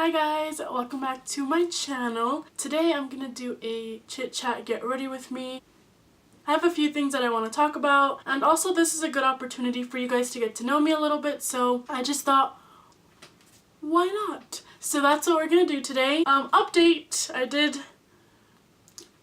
Hi guys, welcome back to my channel. Today I'm gonna do a chit chat get ready with me. I have a few things that I want to talk about, and also this is a good opportunity for you guys to get to know me a little bit, so I just thought, why not? So that's what we're gonna do today. Update, I did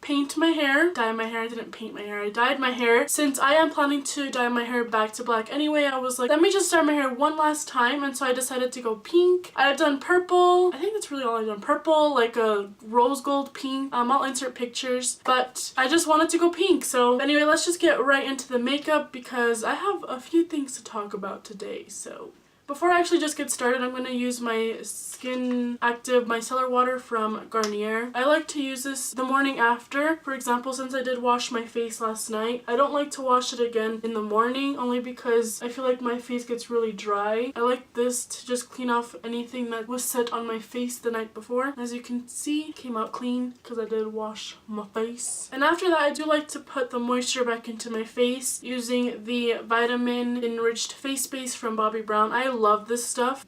paint my hair, dye my hair. I didn't paint my hair, I dyed my hair. Since I am planning to dye my hair back to black anyway, I was like, let me just dye my hair one last time, and so I decided to go pink. I had done purple. I think that's really all I've done. Purple, like a rose gold pink. I'll insert pictures, but I just wanted to go pink. So anyway, let's just get right into the makeup because I have a few things to talk about today. So before I actually just get started, I'm going to use my Skin Active Micellar Water from Garnier. I like to use this the morning after. For example, since I did wash my face last night, I don't like to wash it again in the morning only because I feel like my face gets really dry. I like this to just clean off anything that was set on my face the night before. As you can see, it came out clean because I did wash my face. And after that, I do like to put the moisture back into my face using the Vitamin Enriched Face Base from Bobbi Brown. I love this stuff.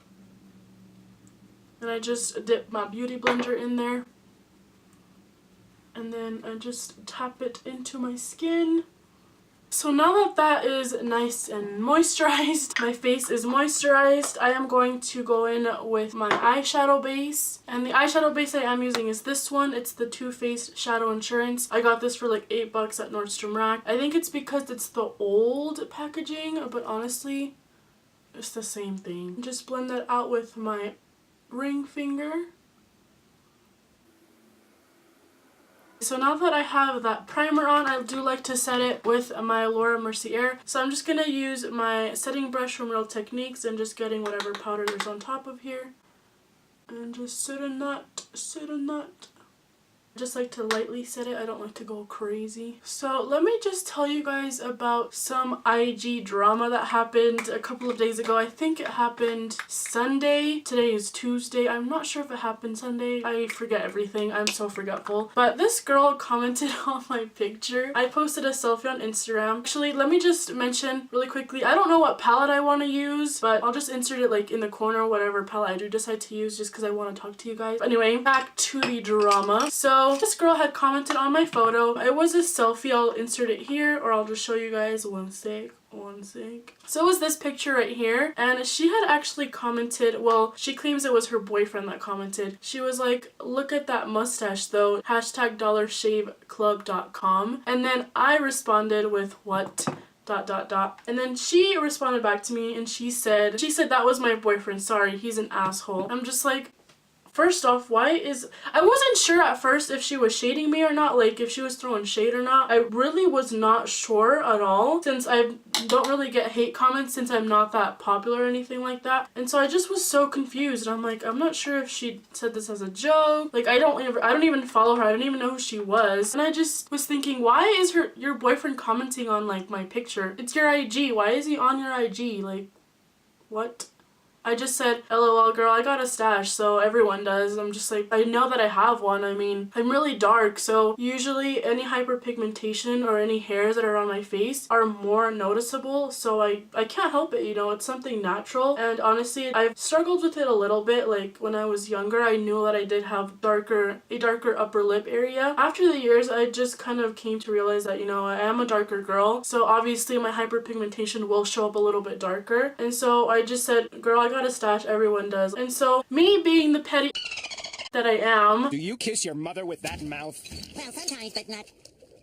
And I just dip my beauty blender in there. And then I just tap it into my skin. So now that that is nice and moisturized, my face is moisturized, I am going to go in with my eyeshadow base. And the eyeshadow base I am using is this one. It's the Too Faced Shadow Insurance. I got this for like $8 at Nordstrom Rack. I think it's because it's the old packaging, but honestly, it's the same thing. Just blend that out with my ring finger. So now that I have that primer on, I do like to set it with my Laura Mercier. So I'm just going to use my setting brush from Real Techniques and just getting whatever powder there's on top of here. And just set a nut, set a nut. I just like to lightly set it. I don't like to go crazy. So let me just tell you guys about some IG drama that happened a couple of days ago. I think it happened Sunday. Today is Tuesday. I'm not sure if it happened Sunday. I forget everything. I'm so forgetful. But this girl commented on my picture. I posted a selfie on Instagram. Actually, let me just mention really quickly, I don't know what palette I want to use, but I'll just insert it like in the corner, whatever palette I do decide to use, just because I want to talk to you guys. But anyway, back to the drama. So this girl had commented on my photo. It was a selfie. I'll insert it here, or I'll just show you guys. One sec. So it was this picture right here, and she had actually commented, well, she claims it was her boyfriend that commented. She was like, look at that mustache though, hashtag dollarshaveclub.com. And then I responded with what? ... And then she responded back to me and she said that was my boyfriend, sorry, he's an asshole. I'm just like, first off, I wasn't sure at first if she was shading me or not, like if she was throwing shade or not. I really was not sure at all, since I don't really get hate comments since I'm not that popular or anything like that. And so I just was so confused, and I'm like, I'm not sure if she said this as a joke. Like I don't even follow her. I didn't even know who she was. And I just was thinking, why is your boyfriend commenting on like my picture? It's your IG. Why is he on your IG? Like, what? I just said, LOL girl, I got a stash, so everyone does. I'm just like, I know that I have one. I mean, I'm really dark, so usually any hyperpigmentation or any hairs that are on my face are more noticeable, so I can't help it, you know, it's something natural. And honestly, I've struggled with it a little bit. Like when I was younger, I knew that I did have a darker upper lip area. After the years, I just kind of came to realize that, you know, I am a darker girl, so obviously my hyperpigmentation will show up a little bit darker. And so I just said, girl, I got a stash, everyone does. And so me being the petty that I am, do you kiss your mother with that mouth? Well, sometimes, but not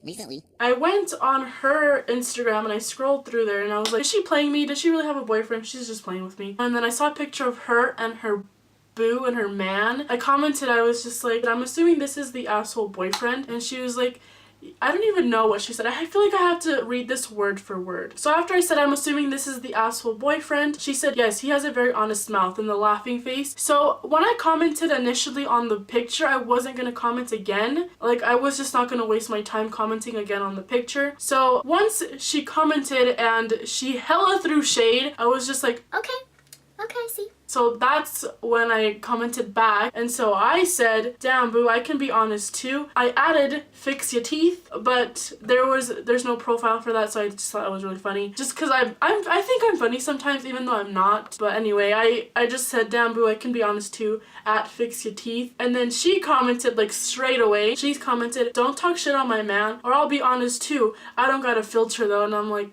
recently. I went on her Instagram and I scrolled through there and I was like, is she playing me? Does she really have a boyfriend? She's just playing with me. And then I saw a picture of her and her boo and her man. I commented, I was just like, I'm assuming this is the asshole boyfriend. And she was like, I don't even know what she said. I feel like I have to read this word for word. So after I said, I'm assuming this is the asshole boyfriend, she said, yes, he has a very honest mouth, and the laughing face. So when I commented initially on the picture, I wasn't going to comment again. Like, I was just not going to waste my time commenting again on the picture. So once she commented and she hella threw shade, I was just like, okay, I see. So that's when I commented back, and so I said, damn boo, I can be honest too. I added fix your teeth, but there's no profile for that, so I just thought it was really funny. Just because I think I'm funny sometimes, even though I'm not. But anyway, I just said, damn boo, I can be honest too, at fix your teeth. And then she commented like straight away. She's commented, don't talk shit on my man, or I'll be honest too. I don't got a filter though. And I'm like,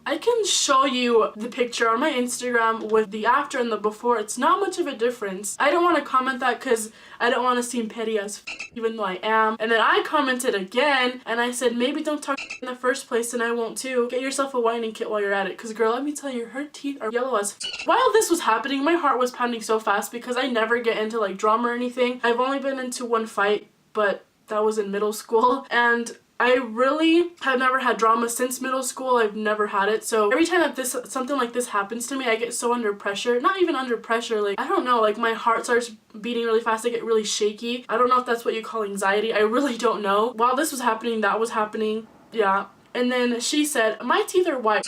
I can show you the picture on my Instagram with the after and the before. It's not much of a difference. I don't want to comment that because I don't want to seem petty as even though I am. And then I commented again and I said, maybe don't talk in the first place and I won't too. Get yourself a whitening kit while you're at it. Because girl, let me tell you, her teeth are yellow as While this was happening, my heart was pounding so fast because I never get into like drama or anything. I've only been into one fight, but that was in middle school. And I really have never had drama since middle school. I've never had it. So every time that something like this happens to me, I get so under pressure. Not even under pressure, like, I don't know, like my heart starts beating really fast. I get really shaky. I don't know if that's what you call anxiety. I really don't know. While this was happening, that was happening. Yeah. And then she said, my teeth are white.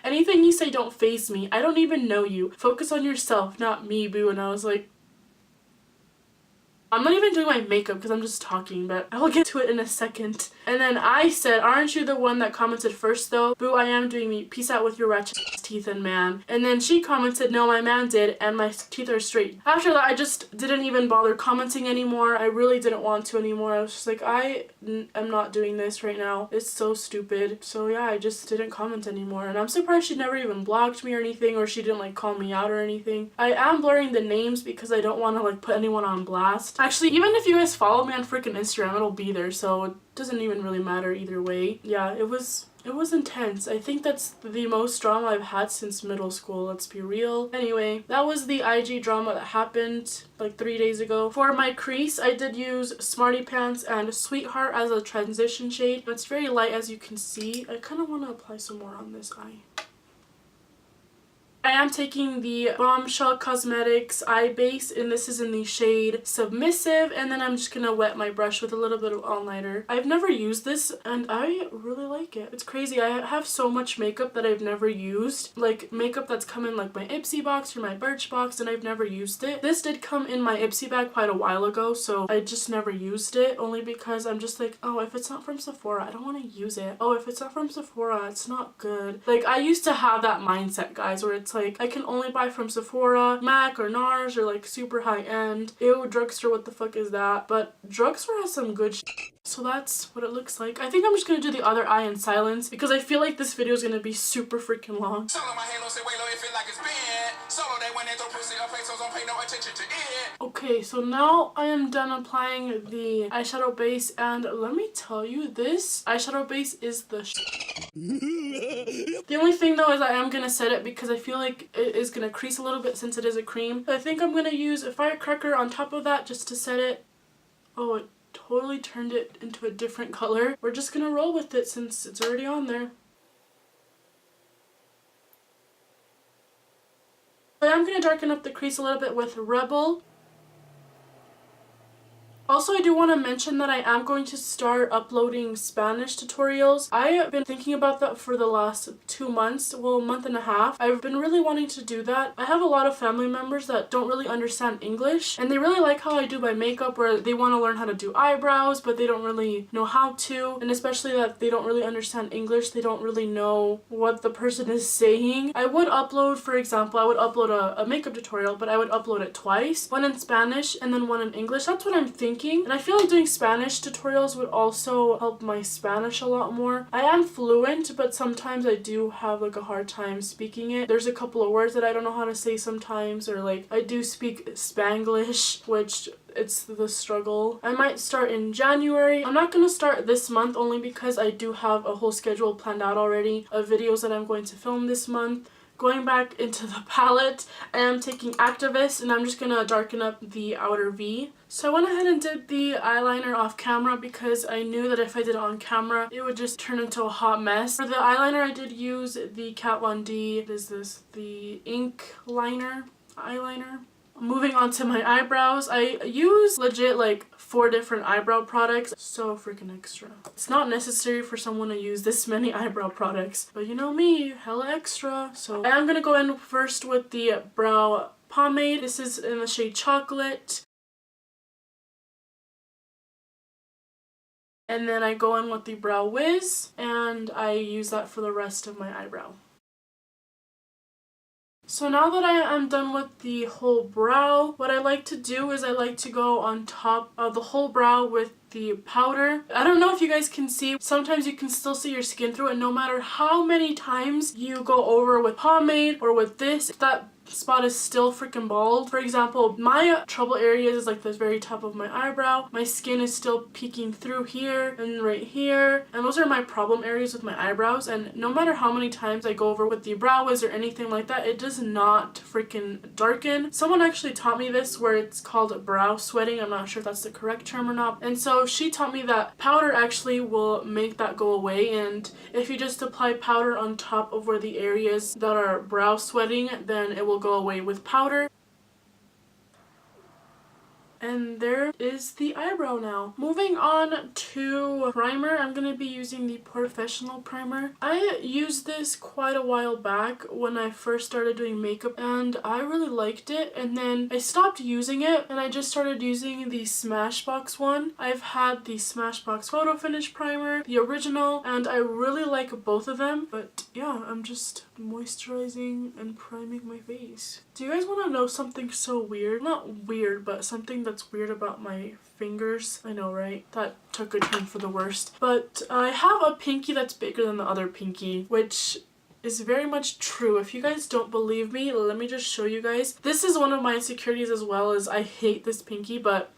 Anything you say don't faze me. I don't even know you. Focus on yourself, not me, boo. And I was like, I'm not even doing my makeup because I'm just talking, but I will get to it in a second. And then I said, aren't you the one that commented first though? Boo, I am doing me. Peace out with your ratchet teeth and man. And then she commented, no, my man did, and my teeth are straight. After that, I just didn't even bother commenting anymore. I really didn't want to anymore. I was just like, I'm not doing this right now. It's so stupid. So yeah, I just didn't comment anymore. And I'm surprised she never even blocked me or anything, or she didn't like call me out or anything. I am blurring the names because I don't want to like put anyone on blast. Actually, even if you guys follow me on freaking Instagram, it'll be there, so it doesn't even really matter either way. Yeah, it was intense. I think that's the most drama I've had since middle school, let's be real. Anyway, that was the IG drama that happened like 3 days ago. For my crease, I did use Smarty Pants and Sweetheart as a transition shade. It's very light, as you can see. I kind of want to apply some more on this eye. I am taking the Bombshell Cosmetics eye base, and this is in the shade Submissive, and then I'm just gonna wet my brush with a little bit of all-nighter. I've never used this and I really like it. It's crazy. I have so much makeup that I've never used, like makeup that's come in like my Ipsy box or my Birchbox, and I've never used it. This did come in my Ipsy bag quite a while ago, so I just never used it, only because I'm just like, oh, if it's not from Sephora, I don't want to use it. Oh, if it's not from Sephora, it's not good. Like, I used to have that mindset, guys, where it's like, I can only buy from Sephora, MAC, or NARS, or like super high end. Ew, drugstore, what the fuck is that? But drugstore has some good so that's what it looks like. I think I'm just gonna do the other eye in silence because I feel like this video is gonna be super freaking long. Okay, so now I am done applying the eyeshadow base, and let me tell you, this eyeshadow base is the The only thing though is I am gonna set it because I feel like it is gonna crease a little bit since it is a cream. I think I'm gonna use a firecracker on top of that just to set it. Oh, it totally turned it into a different color. We're just gonna roll with it since it's already on there. But I'm gonna darken up the crease a little bit with Rebel. Also, I do want to mention that I am going to start uploading Spanish tutorials. I have been thinking about that for the last 2 months, well, a month and a half. I've been really wanting to do that. I have a lot of family members that don't really understand English, and they really like how I do my makeup, where they want to learn how to do eyebrows, but they don't really know how to, and especially that they don't really understand English. They don't really know what the person is saying. I would upload, for example, I would upload a makeup tutorial, but I would upload it twice, one in Spanish and then one in English. That's what I'm thinking. And I feel like doing Spanish tutorials would also help my Spanish a lot more. I am fluent, but sometimes I do have like a hard time speaking it. There's a couple of words that I don't know how to say sometimes, or like I do speak Spanglish, which it's the struggle. I might start in January. I'm not gonna start this month only because I do have a whole schedule planned out already of videos that I'm going to film this month. Going back into the palette, I am taking Activist, and I'm just gonna darken up the outer V. So I went ahead and did the eyeliner off camera because I knew that if I did it on camera, it would just turn into a hot mess. For the eyeliner, I did use the Kat Von D, what is this? The ink liner eyeliner. Moving on to my eyebrows, I use legit like 4 different eyebrow products. So freaking extra. It's not necessary for someone to use this many eyebrow products, but you know me, hella extra. So I am gonna go in first with the brow pomade. This is in the shade Chocolate. And then I go in with the Brow Wiz, and I use that for the rest of my eyebrow. So now that I am done with the whole brow, what I like to do is I like to go on top of the whole brow with the powder. I don't know if you guys can see, sometimes you can still see your skin through it, no matter how many times you go over with pomade or with this, that spot is still freaking bald. For example, my trouble areas is like the very top of my eyebrow. My skin is still peeking through here and right here, and those are my problem areas with my eyebrows. And no matter how many times I go over with the brow wiz or anything like that, it does not freaking darken. Someone actually taught me this where it's called brow sweating. I'm not sure if that's the correct term or not. And so she taught me that powder actually will make that go away, and if you just apply powder on top of where the areas that are brow sweating, then it will go away with powder. And there is the eyebrow now. Moving on to primer, I'm going to be using the Professional Primer. I used this quite a while back when I first started doing makeup, and I really liked it, and then I stopped using it and I just started using the Smashbox one. I've had the Smashbox Photo Finish Primer, the original, and I really like both of them, but yeah, I'm just moisturizing and priming my face. Do you guys want to know something so weird? Not weird, but something that's weird about my fingers. I know, right? That took a turn for the worst. But I have a pinky that's bigger than the other pinky, which is very much true. If you guys don't believe me, let me just show you guys. This is one of my insecurities as well, as I hate this pinky, but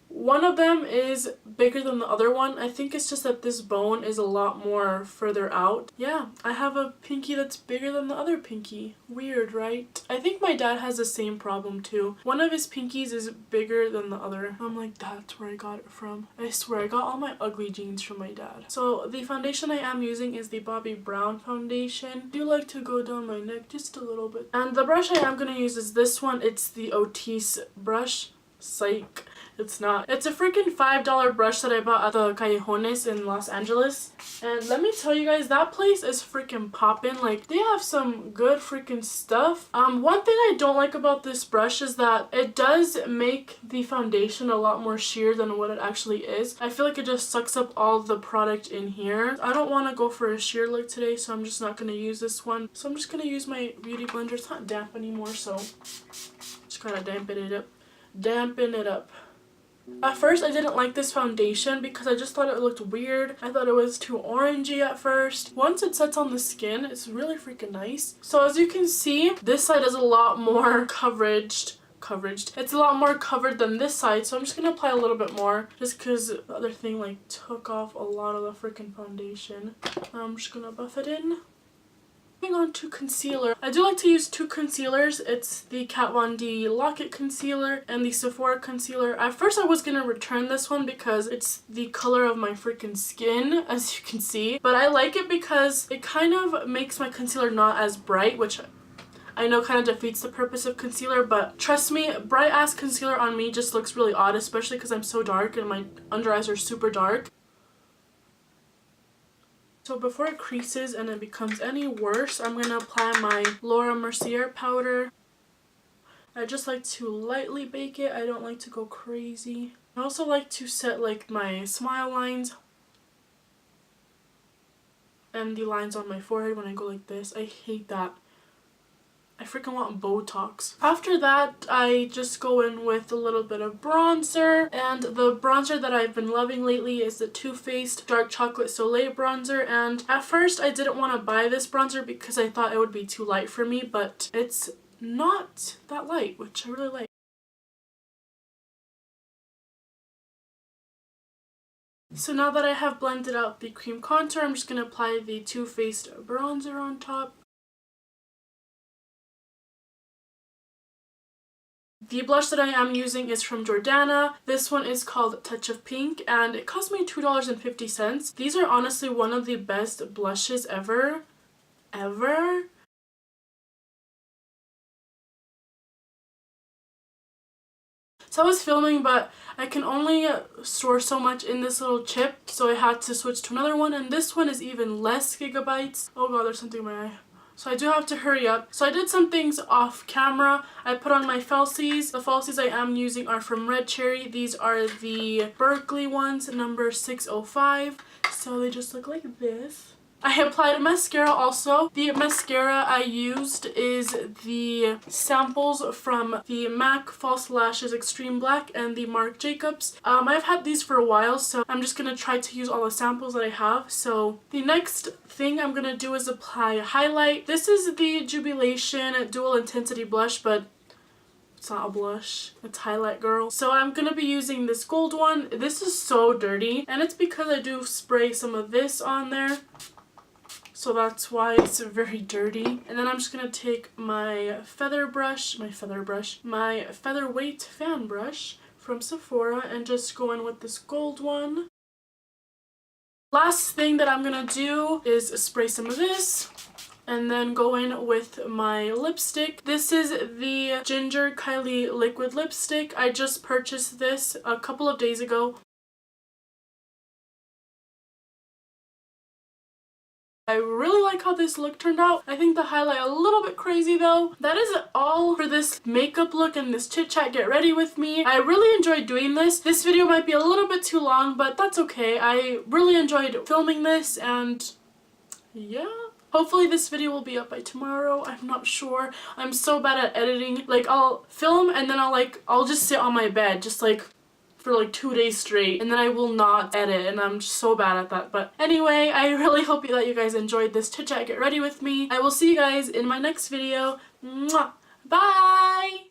one of them is bigger than the other one. I think it's just that this bone is a lot more further out. Yeah, I have a pinky that's bigger than the other pinky. Weird, right? I think my dad has the same problem too. One of his pinkies is bigger than the other. I'm like, that's where I got it from. I swear, I got all my ugly genes from my dad. So the foundation I am using is the Bobbi Brown foundation. I do like to go down my neck just a little bit. And the brush I am going to use is this one. It's the Otis brush. Psych. It's not. It's a freaking $5 brush that I bought at the Callejones in Los Angeles. And let me tell you guys, that place is freaking poppin'. Like, they have some good freaking stuff. One thing I don't like about this brush is that it does make the foundation a lot more sheer than what it actually is. I feel like it just sucks up all the product in here. I don't want to go for a sheer look today, so I'm just not going to use this one. So I'm just going to use my beauty blender. It's not damp anymore, so just kind of dampen it up. Dampen it up. At first I didn't like this foundation because I just thought it looked weird. I thought it was too orangey at first. Once it sets on the skin, it's really freaking nice. So as you can see, this side is a lot more coveraged. It's a lot more covered than this side, so I'm just gonna apply a little bit more just because the other thing like took off a lot of the freaking foundation. I'm just gonna buff it in. Moving on to concealer. I do like to use 2 concealers. It's the Kat Von D Lock-It Concealer and the Sephora Concealer. At first I was gonna return this one because it's the color of my freaking skin, as you can see. But I like it because it kind of makes my concealer not as bright, which I know kind of defeats the purpose of concealer, but trust me, bright ass concealer on me just looks really odd, especially because I'm so dark and my under eyes are super dark. So before it creases and it becomes any worse, I'm going to apply my Laura Mercier powder. I just like to lightly bake it. I don't like to go crazy. I also like to set like my smile lines and the lines on my forehead when I go like this. I hate that. I freaking want Botox. After that, I just go in with a little bit of bronzer, and the bronzer that I've been loving lately is the Too Faced Dark Chocolate Soleil bronzer. And at first I didn't want to buy this bronzer because I thought it would be too light for me, but it's not that light, which I really like. So now that I have blended out the cream contour, I'm just going to apply the Too Faced bronzer on top. The blush that I am using is from Jordana. This one is called Touch of Pink, and it cost me $2.50. These are honestly one of the best blushes ever. So I was filming, but I can only store so much in this little chip, so I had to switch to another one, and this one is even less gigabytes. Oh god, there's something in my eye. So I do have to hurry up. So I did some things off camera. I put on my falsies. The falsies I am using are from Red Cherry. These are the Berkeley ones, number 605. So they just look like this. I applied a mascara also. The mascara I used is the samples from the MAC False Lashes Extreme Black and the Marc Jacobs. I've had these for a while, so I'm just gonna try to use all the samples that I have. So the next thing I'm gonna do is apply a highlight. This is the Jubilation Dual Intensity Blush, but it's not a blush, it's highlight, girl. So I'm gonna be using this gold one. This is so dirty, and it's because I do spray some of this on there. So that's why it's very dirty. And then I'm just gonna take my my featherweight fan brush from Sephora and just go in with this gold one. Last thing that I'm gonna do is spray some of this and then go in with my lipstick. This is the Ginger Kylie liquid lipstick. I just purchased this a couple of days ago. I really like how this look turned out. I think the highlight a little bit crazy though. That is all for this makeup look and this chit chat get ready with me. I really enjoyed doing this. This video might be a little bit too long, but that's okay. I really enjoyed filming this, and yeah. Hopefully this video will be up by tomorrow. I'm not sure. I'm so bad at editing. Like, I'll film and then I'll just sit on my bed just like for like 2 days straight, and then I will not edit, and I'm just so bad at that. But anyway, I really hope that you guys enjoyed this chit chat get ready with me. I will see you guys in my next video. Mwah! Bye!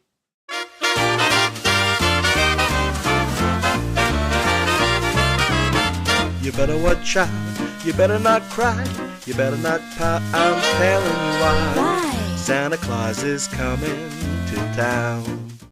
You better watch out, you better not cry, you better not pout, I'm telling you why. Santa Claus is coming to town.